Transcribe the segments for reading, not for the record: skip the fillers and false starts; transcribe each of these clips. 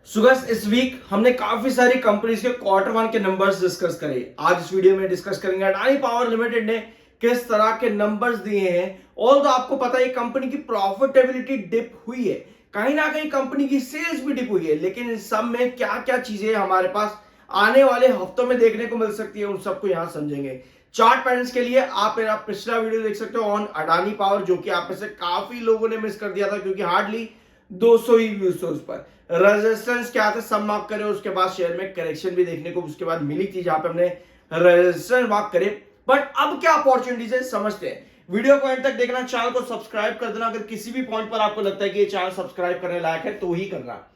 इस वीक हमने काफी सारी कंपनीज के क्वार्टर वन के नंबर्स डिस्कस करे। आज इस वीडियो में डिस्कस करेंगे अडानी पावर लिमिटेड ने किस तरह के नंबर्स दिए हैं। और तो आपको पता है कंपनी की प्रॉफिटेबिलिटी डिप हुई है, कहीं ना कहीं कंपनी की सेल्स भी डिप हुई है, लेकिन इन सब में क्या क्या चीजें हमारे पास आने वाले हफ्तों में देखने को मिल सकती है, उन सबको यहां समझेंगे। चार्ट पैटर्न्स के लिए आप मेरा पिछला वीडियो देख सकते हो ऑन अडानी पावर, जो कि आप में से काफी लोगों ने मिस कर दिया था क्योंकि हार्डली 200 ही व्यूज थे उस पर। रेजिस्टेंस क्या था सब मार्क करे, उसके बाद शेयर में करेक्शन भी देखने को उसके बाद मिली थी जहां पे हमने रेजिस्टेंस मार्क करे। बट अब क्या अपॉर्चुनिटीज है समझते हैं। वीडियो को एंड तक देखना, चैनल को सब्सक्राइब कर देना। अगर किसी भी पॉइंट पर आपको लगता है कि ये चैनल सब्सक्राइब करने लायक है तो ही करना।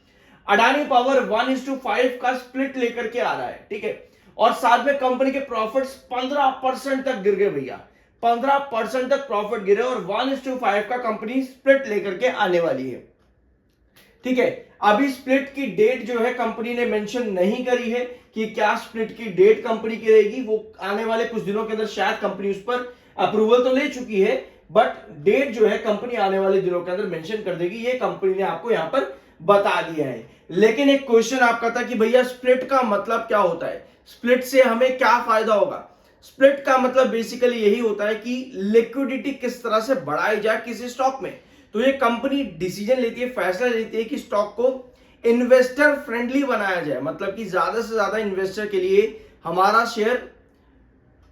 अडानी पावर 1:5 का स्प्लिट लेकर के आ रहा है, ठीक है, और साथ में कंपनी के प्रॉफिट्स 15% तक गिर गए भैया। 15% तक प्रॉफिट गिरे और 1:5 का कंपनी स्प्लिट लेकर के आने वाली है, ठीक है। अभी स्प्लिट की डेट जो है कंपनी ने मेंशन नहीं करी है कि क्या स्प्लिट की डेट कंपनी की रहेगी। वो आने वाले कुछ दिनों के अंदर शायद कंपनी उस पर अप्रूवल तो ले चुकी है, बट डेट जो है कंपनी आने वाले दिनों के अंदर मेंशन कर देगी। ये कंपनी ने आपको यहां पर बता दिया है। लेकिन एक क्वेश्चन आपका था कि भैया स्प्लिट का मतलब क्या होता है, स्प्लिट से हमें क्या फायदा होगा। स्प्लिट का मतलब बेसिकली यही होता है कि लिक्विडिटी किस तरह से बढ़ाई जाए किसी स्टॉक में। तो ये कंपनी डिसीजन लेती है, फैसला लेती है कि स्टॉक को इन्वेस्टर फ्रेंडली बनाया जाए, मतलब कि ज्यादा से ज्यादा इन्वेस्टर के लिए हमारा शेयर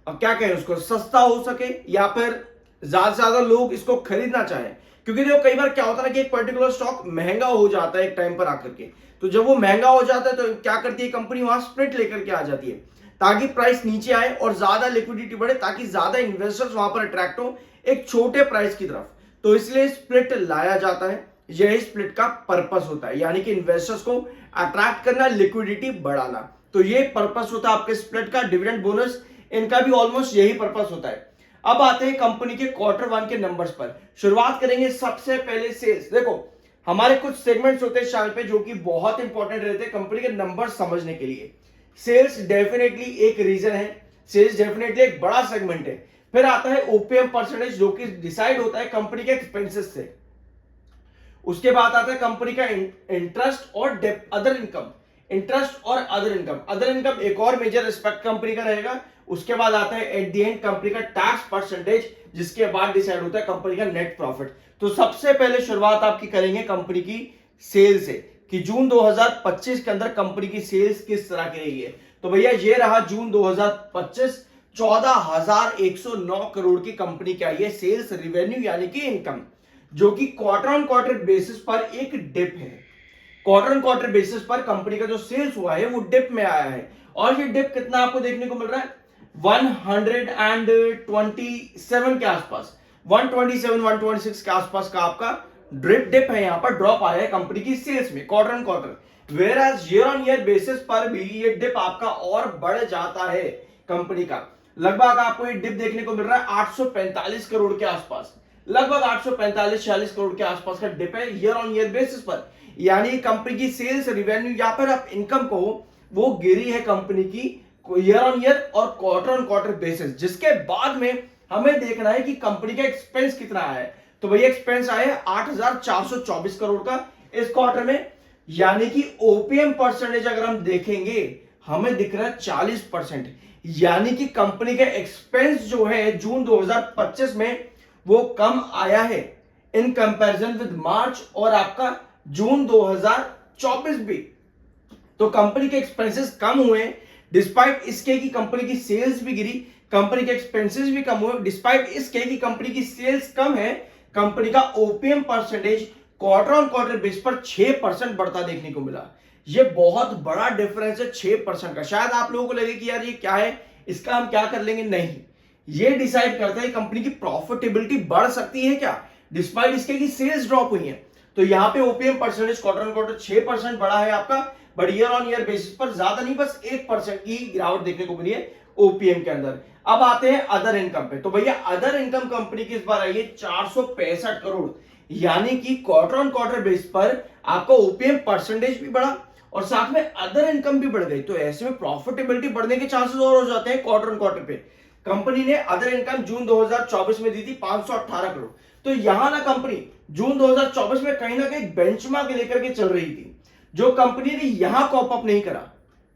क्या कहें उसको सस्ता हो सके, या फिर ज्यादा से ज्यादा लोग इसको खरीदना चाहें। क्योंकि देखो कई बार क्या होता है ना कि एक पर्टिकुलर स्टॉक महंगा हो जाता है एक टाइम पर आकर के, तो जब वो महंगा हो जाता है तो क्या करती है कंपनी, वहां स्प्लिट लेकर के आ जाती है ताकि प्राइस नीचे आए और ज्यादा लिक्विडिटी बढ़े, ताकि ज्यादा इन्वेस्टर्स वहां पर अट्रैक्ट हो एक छोटे प्राइस की तरफ। तो इसलिए स्प्लिट लाया जाता है, यही स्प्लिट का पर्पस होता है, यानी कि इन्वेस्टर्स को अट्रैक्ट करना, लिक्विडिटी बढ़ाना। तो ये पर्पस होता है आपके स्प्लिट का। डिविडेंड बोनस इनका भी ऑलमोस्ट यही पर्पस होता है। अब आते हैं कंपनी के क्वार्टर वन के नंबर्स पर। शुरुआत करेंगे सबसे पहले सेल्स। देखो हमारे कुछ सेगमेंट्स होते हैं चैनल पे जो कि बहुत इंपॉर्टेंट रहते हैं कंपनी के नंबर समझने के लिए। सेल्स डेफिनेटली एक रीजन है, सेल्स डेफिनेटली एक बड़ा सेगमेंट है। फिर आता है ओपीएम परसेंटेज जो कि डिसाइड होता है कंपनी के एक्सपेंसेस से। उसके बाद आता है कंपनी का इंटरेस्ट और अदर इनकम। इंटरेस्ट और अदर इनकम एक और मेजर एस्पेक्ट कंपनी का रहेगा। उसके बाद आता है एट द एंड कंपनी का टैक्स परसेंटेज, जिसके बाद डिसाइड होता है कंपनी का नेट प्रॉफिट। तो सबसे पहले शुरुआत आपकी करेंगे कंपनी की सेल्स से कि जून 2025 के अंदर कंपनी की सेल्स किस तरह की रही है। तो भैया ये रहा जून 2025, 14,109 करोड़ की कंपनी की आई है सेल्स रेवेन्यू, यानी कि इनकम, जो कि क्वार्टर ऑन क्वार्टर बेसिस पर एक डिप है। क्वार्टर ऑन क्वार्टर बेसिस पर कंपनी का जो सेल्स हुआ है वो डिप में आया है। और ये डिप कितना आपको देखने को मिल रहा है, 127 के आसपास, 127 126 के आसपास का आपका डिप है, यहां पर ड्रॉप आया है कंपनी की सेल्स में quarter on quarter. Whereas year on year basis पर भी ये डिप आपका और बढ़ जाता है कंपनी का। लगभग आपको ये डिप देखने को मिल रहा है 845 करोड़ के आसपास, लगभग 845-46 करोड़ के आसपास का डिप है ईयर ऑन ईयर बेसिस पर। यानी कंपनी की सेल्स रेवेन्यू या फिर आप इनकम को वो गिरी है कंपनी की ईयर ऑन ईयर और क्वार्टर ऑन क्वार्टर बेसिस। जिसके बाद में हमें देखना है कि कंपनी का एक्सपेंस कितना आया है। तो भैया एक्सपेंस आया है 8,424 करोड़ का इस क्वार्टर में, यानी कि ओपीएम परसेंटेज अगर हम देखेंगे हमें दिख रहा है 40%। यानी कि कंपनी का एक्सपेंस जो है जून 2025 में वो कम आया है इन कंपैरिजन विद मार्च और आपका जून 2024 भी। तो कंपनी के एक्सपेंसेस कम हुए डिस्पाइट इसके कि कंपनी की सेल्स भी गिरी, कंपनी के एक्सपेंसेस भी कम हुए डिस्पाइट इसके कि कंपनी की सेल्स कम है। कंपनी का OPM percentage quarter on quarter base पर 6% बढ़ता देखने को मिला। ये बहुत बड़ा डिफरेंस है 6% का। शायद आप लोगों को लगे कि यार ये क्या है, इसका हम क्या कर लेंगे, नहीं, ये डिसाइड करता है कंपनी की प्रॉफिटेबिलिटी बढ़ सकती है क्या डिस्पाइट इसके कि सेल्स ड्रॉप हुई है। तो यहां पे OPM percentage quarter on quarter 6% बढ़ा है आपका, but year on year basis पर ज्यादा नहीं, बस 1% की गिरावट देखने को मिली है ओपीएम के अंदर। अब आते हैं अदर इनकम पे। तो भैया अदर इनकम कंपनी की इस बार आई है 465 करोड़, यानी कि क्वार्टर ऑन क्वार्टर बेस पर आपका ओपीएम परसेंटेज भी बढ़ा और साथ में अदर इनकम भी बढ़ गई। तो ऐसे में प्रॉफिटेबिलिटी बढ़ने के चांसेस और हो जाते हैं क्वार्टर ऑन क्वार्टर पे। कंपनी ने अदर इनकम जून 2024 में दी थी 518 करोड़। तो यहां ना कंपनी जून 2024 में कहीं ना कहीं बेंचमार्क लेकर के चल रही थी। जो कंपनी ने यहां कॉप अप नहीं करा,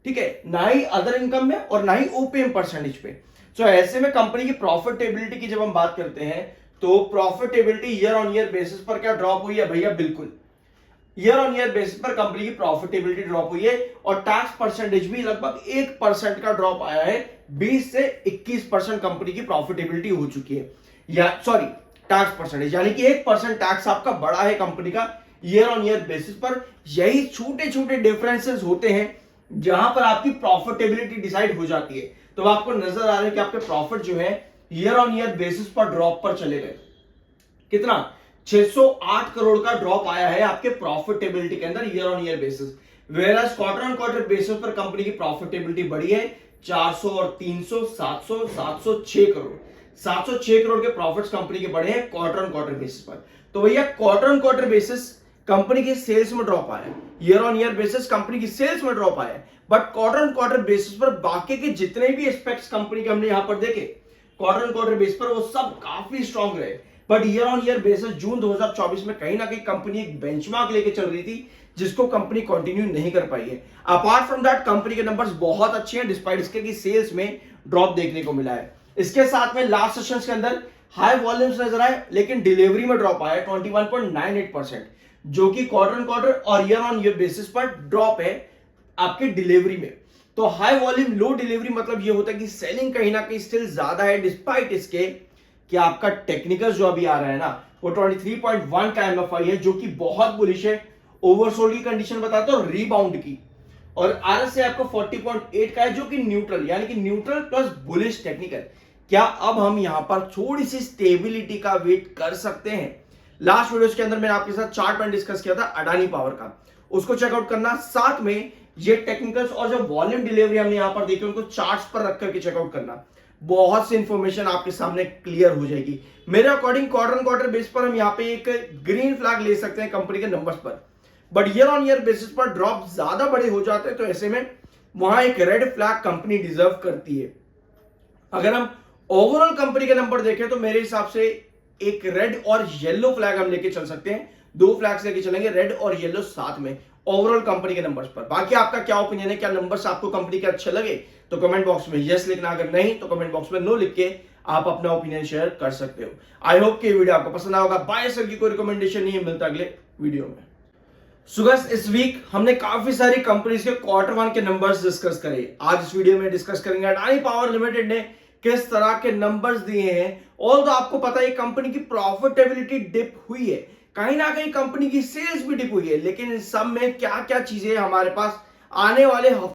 ठीक है, ना ही अदर इनकम में और ना ही ओपीएम परसेंटेज पे। सो ऐसे में कंपनी की प्रॉफिटेबिलिटी की जब हम बात करते हैं तो profitability year on year basis पर क्या ड्रॉप हुई है भैया? बिल्कुल ईयर ऑन ईयर बेसिस पर कंपनी की प्रॉफिटेबिलिटी ड्रॉप हुई है और टैक्स परसेंटेज भी लगभग 1% का ड्रॉप आया है। 20 से 21% कंपनी की प्रॉफिटेबिलिटी हो चुकी है, या सॉरी टैक्स परसेंटेज, यानी कि 1% टैक्स आपका बढ़ा है कंपनी का ईयर ऑन ईयर बेसिस पर। यही छोटे छोटे डिफरेंसेस होते हैं जहां पर आपकी प्रॉफिटेबिलिटी डिसाइड हो जाती है। तो आपको नजर आ रहा है कि आपके प्रॉफिट जो है ईयर ऑन ईयर बेसिस पर ड्रॉप पर चले गए। कितना? 608 करोड़ का ड्रॉप आया है आपके प्रॉफिटेबिलिटी के अंदर year on year basis. Whereas quarter on quarter basis पर कंपनी की प्रॉफिटेबिलिटी बढ़ी है 400 और 300, 700, 706 करोड़। 706 करोड़ के प्रॉफिट्स कंपनी के बढ़े हैं क्वार्टर ऑन क्वार्टर बेसिस पर। तो भैया quarter on quarter basis company की सेल्स में ड्रॉप आया है, year on year basis company की सेल्स में ड्रॉप आया है, but quarter on quarter basis पर बाकी के जितने भी एस्पेक्ट्स कंपनी के हमने यहां पर देखे क्वार्टर ऑन क्वार्टर बेसिस पर वो सब काफी स्ट्रांग रहे। But year on year basis June 2024 में कहीं ना कहीं कंपनी एक बेंचमार्क लेके चल रही थी जिसको कंपनी कंटिन्यू नहीं कर पाई है। अपार्ट फ्रॉम दैट कंपनी के नंबर्स बहुत अच्छे हैं डिस्पाइट इसके कि सेल्स में ड्रॉप देखने को मिला है। इसके साथ में लास्ट सेशंस के अंदर हाई वॉल्यूम्स नजर आए लेकिन डिलीवरी में ड्रॉप आया 21.98%, जो कि क्वार्टर ऑन क्वार्टर और ईयर ऑन ईयर बेसिस पर ड्रॉप है आपके डिलीवरी में। तो हाई वॉल्यूम लो डिलीवरी मतलब ये होता है कि सेलिंग कहीं ना कहीं स्टिल ज्यादा है डिस्पाइट इसके कि आपका टेक्निकल जो अभी आ रहा है ना वो 23.1 का एमएफआई है जो कि बहुत बुलिश है। ओवरसोल्ड की कंडीशन बताता हूं रीबाउंड की, और आरएसआई आपको 40.8 का है जो कि न्यूट्रल, यानी कि न्यूट्रल प्लस बुलिश टेक्निकल। क्या अब हम यहां पर थोड़ी सी स्टेबिलिटी का वेट कर सकते हैं? लास्ट वीडियोस के अंदर मैंने आपके साथ चार्ट में डिस्कस किया था अडानी पावर का, उसको चेकआउट करना। साथ में ये टेक्निकल्स और जो वॉल्यूम डिलीवरी हमने यहां पर देखी उनको चार्ट्स पर रख करके चेकआउट करना। बहुत सी इंफॉर्मेशन आपके सामने क्लियर हो जाएगी। मेरे according quarter on quarter base पर हम यहाँ पे एक ग्रीन फ्लैग ले सकते हैं कंपनी के नंबर्स पर, but year on year basis पर ड्रॉप ज्यादा बड़े हो जाते हैं तो ऐसे में वहां एक रेड फ्लैग कंपनी डिजर्व करती है। अगर हम ओवरऑल कंपनी के नंबर देखें तो मेरे हिसाब से एक रेड और येलो फ्लैग हम लेके चल सकते हैं, दो फ्लैग्स लेके चलेंगे, रेड और येलो साथ में ओवरऑल कंपनी के नंबर्स पर। बाकी आपका क्या ओपिनियन है? क्या नंबर्स आपको कंपनी के अच्छे लगे तो कमेंट बॉक्स में यस लिखना, अगर नहीं तो कमेंट बॉक्स में नो लिख के आप अपना ओपिनियन शेयर कर सकते हो। आई होप कि वीडियो आपको पसंद आया होगा। बाय सर की कोई रिकमेंडेशन नहीं है, मिलता अगले वीडियो में। सो गाइस इस वीक हमने काफी सारी कंपनीज के क्वार्टर वन के नंबर्स डिस्कस करे। आज इस वीडियो में डिस्कस करेंगे अडानी पावर लिमिटेड ने किस तरह के नंबर्स दिए हैं। और तो आपको पता है कंपनी की प्रॉफिटेबिलिटी डिप हुई है, कहीं ना कहीं कंपनी की सेल्स भी डिप हुई है, लेकिन इस सब में क्या क्या चीजें हमारे पास आने वाले